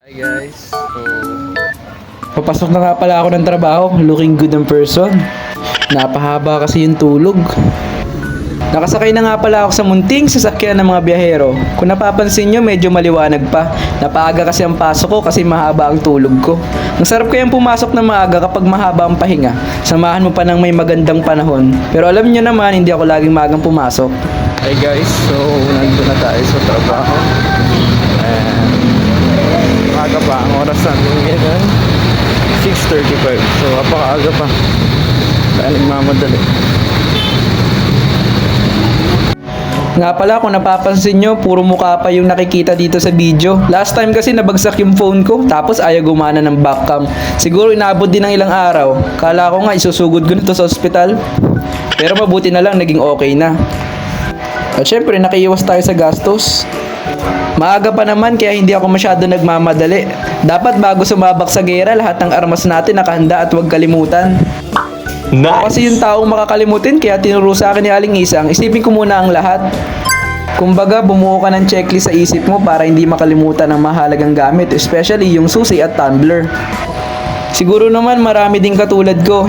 Hi guys, papasok na nga pala ako ng trabaho, looking good in person. Napahaba kasi yung tulog. Nakasakay na nga pala ako sa munting sasakyan ng mga biyahero. Kung napapansin nyo, medyo maliwanag pa. Napaaga kasi ang pasok ko kasi mahaba ang tulog ko. Ang sarap kayang pumasok na maaga kapag mahaba ang pahinga. Samahan mo pa ng may magandang panahon. Pero alam nyo naman, hindi ako laging maagang pumasok. Hi guys, so nandun na tayo sa trabaho. Maaga pa, ang oras natin ngayon 6:35. So apakaaga pa. Kaya nagmamadali. Nga pala, kung napapansin nyo, puro mukha pa yung nakikita dito sa video. Last time kasi nabagsak yung phone ko, tapos ayaw gumana ng backcam. Siguro inaabot din ng ilang araw. Kala ko nga isusugod ko nito sa ospital. Pero mabuti na lang, naging okay na. At syempre, nakiiwas tayo sa gastos. Maaga pa naman kaya hindi ako masyado nagmamadali. Dapat bago sumabak sa gera, lahat ng armas natin nakahanda at huwag kalimutan. Nice. Kasi yung taong makakalimutin kaya tinuro sa akin ni Aling Isang, isipin ko muna ang lahat. Kumbaga, bumuo ka ng checklist sa isip mo para hindi makalimutan ang mahalagang gamit, especially yung susi at tumbler. Siguro naman marami din katulad ko.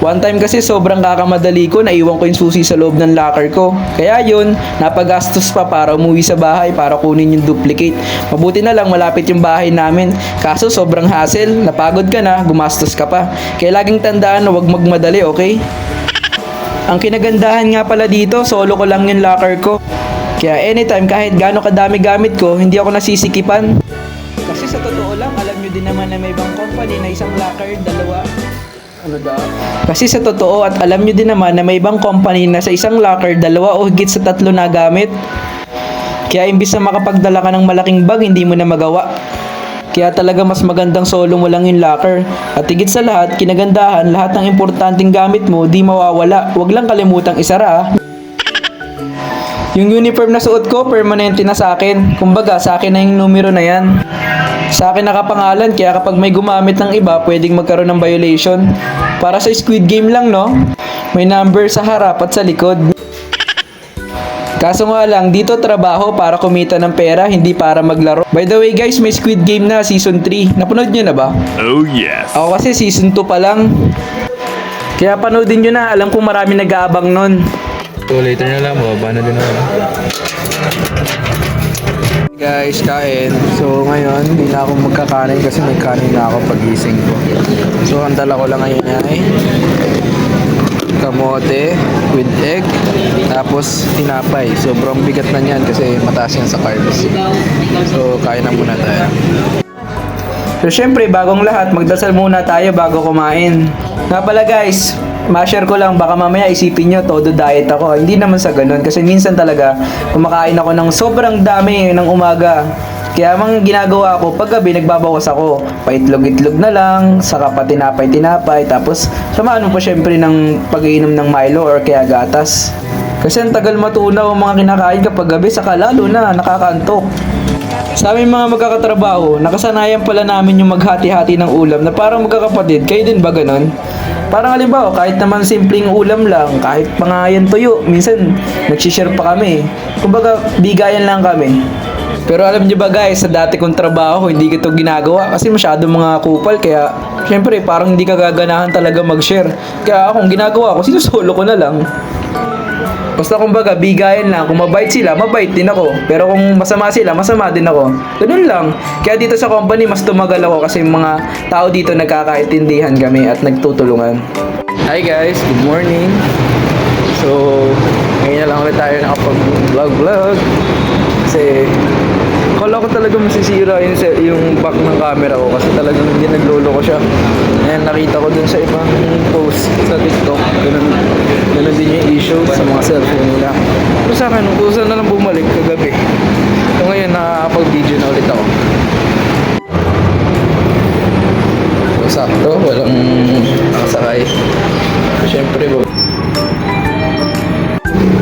One time kasi sobrang kakamadali ko, naiwan ko yung susi sa loob ng locker ko. Kaya yun, napagastos pa para umuwi sa bahay para kunin yung duplicate. Mabuti na lang malapit yung bahay namin. Kaso sobrang hassle, napagod ka na, gumastos ka pa. Kaya laging tandaan na huwag magmadali, okay? Ang kinagandahan nga pala dito, solo ko lang yung locker ko. Kaya anytime, kahit gaano kadami gamit ko, hindi ako nasisikipan. Kasi sa totoo lang, alam nyo din naman na may ibang company na isang locker, dalawa. Kasi sa totoo at alam nyo din naman na may ibang company na sa isang locker, dalawa o higit sa tatlo na gamit. Kaya imbis na makapagdala ka ng malaking bag, hindi mo na magawa. Kaya talaga mas magandang solo mo lang yung locker. At higit sa lahat, kinagandahan, lahat ng importanteng gamit mo, di mawawala. Huwag lang kalimutang isara. Yung uniform na suot ko, permanente na sa akin. Kumbaga, sa akin na yung numero na yan. Sa akin nakapangalan, kaya kapag may gumamit ng iba, pwedeng magkaroon ng violation. Para sa Squid Game lang, no? May number sa harap at sa likod. Kaso nga lang, dito trabaho para kumita ng pera, hindi para maglaro. By the way guys, may Squid Game na season 3. Napanood nyo na ba? Oh yes! Ako kasi season 2 pa lang. Kaya panoodin nyo na, alam kong marami nag-aabang nun. So later na lang, mababa na din ako. Guys, kain. So ngayon, hindi na ako magkakanin kasi nagkanin na ako pagising ko. So ang dala ko lang ngayon ay kamote with egg, tapos tinapay. Sobrang bigat na niyan kasi mataas yan sa carbs. So kain na muna tayo. So syempre, bagong lahat, magdasal muna tayo bago kumain. Nga pala guys, ma-share ko lang, baka mamaya isipin nyo, todo diet ako. Hindi naman sa ganun, kasi minsan talaga kumakain ako ng sobrang dami ng umaga. Kaya mga ginagawa ko, paggabi nagbabawas ako. Paitlog-itlog na lang, saka pa tinapay-tinapay, tapos samahan mo pa syempre ng pag-iinom ng Milo or kaya gatas. Kasi ang tagal matunaw ang mga kinakain kapag gabi, saka lalo na nakakaantok. Sa aming mga magkakatrabaho, nakasanayan pala namin yung maghati-hati ng ulam na parang magkakapatid. Kayo din ba ganon? Parang halimbawa, kahit naman simpleng ulam lang, kahit pangayan tuyo, minsan nagsishare pa kami. Kumbaga, bigayan lang kami. Pero alam nyo ba guys, sa dati kong trabaho, hindi ko ito ginagawa kasi masyado mga kupal. Kaya, syempre, parang hindi ka gaganahan talaga mag-share. Kaya akong ginagawa ko, sinusolo ko na lang. Basta kumbaga, bigayan lang. Kung mabait sila, mabait din ako. Pero kung masama sila, masama din ako. Ganun lang. Kaya dito sa company, mas tumagal ako kasi mga tao dito nagkakaintindihan kami at nagtutulungan. Hi guys, good morning. So, ngayon na lang ulit tayo nakapag-vlog. Kasi, akala ko talaga masisira yung back ng camera ko kasi talagang hindi naglolo ko siya. And nakita ko dun sa ibang post sa TikTok, ganun din yung issue sa mga cellphone nila. Pero sa akin, kung saan na lang bumalik kagabi. So ngayon, nakakapag-video na ulit ako. So sakto, walang nakasakay. Siyempre,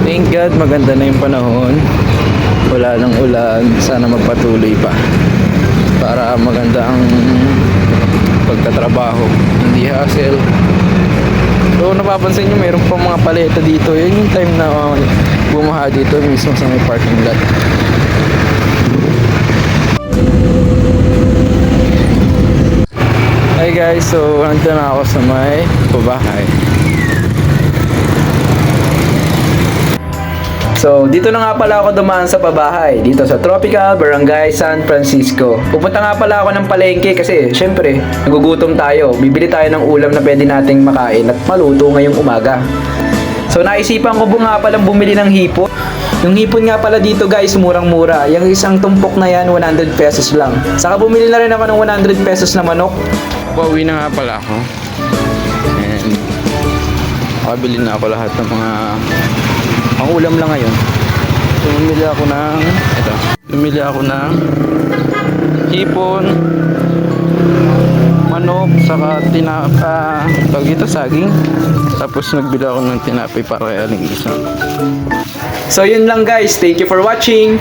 thank God, maganda na yung panahon. Wala nang ulan, sana magpatuloy pa para maganda ang pagtatrabaho, hindi hassle. So napapansin nyo, mayroon pa mga paleta dito. Yun yung time na bumaha dito mismo sa may parking lot. Hi guys, so nandito na ako sa may pabahay. So, dito na nga pala ako dumaan sa pabahay, dito sa Tropical Barangay San Francisco. Pupunta nga pala ako ng palengke kasi, syempre, nagugutom tayo. Bibili tayo ng ulam na pwede nating makain at maluto ngayong umaga. So, naisipan ko nga palang bumili ng hipon. Yung hipon nga pala dito guys, murang-mura. Yung isang tumpok na yan, 100 pesos lang. Saka bumili na rin ako ng 100 pesos na manok. Pauwi na nga pala ako. And makabili na ako lahat ng mga ang ulam lang ngayon. So, bumili ako ng ito. Bumili ako ng hipon, manok, saka tawag ito, saging. Tapos nagbili ako ng tinapay para kaya ng isa. So, yun lang guys. Thank you for watching.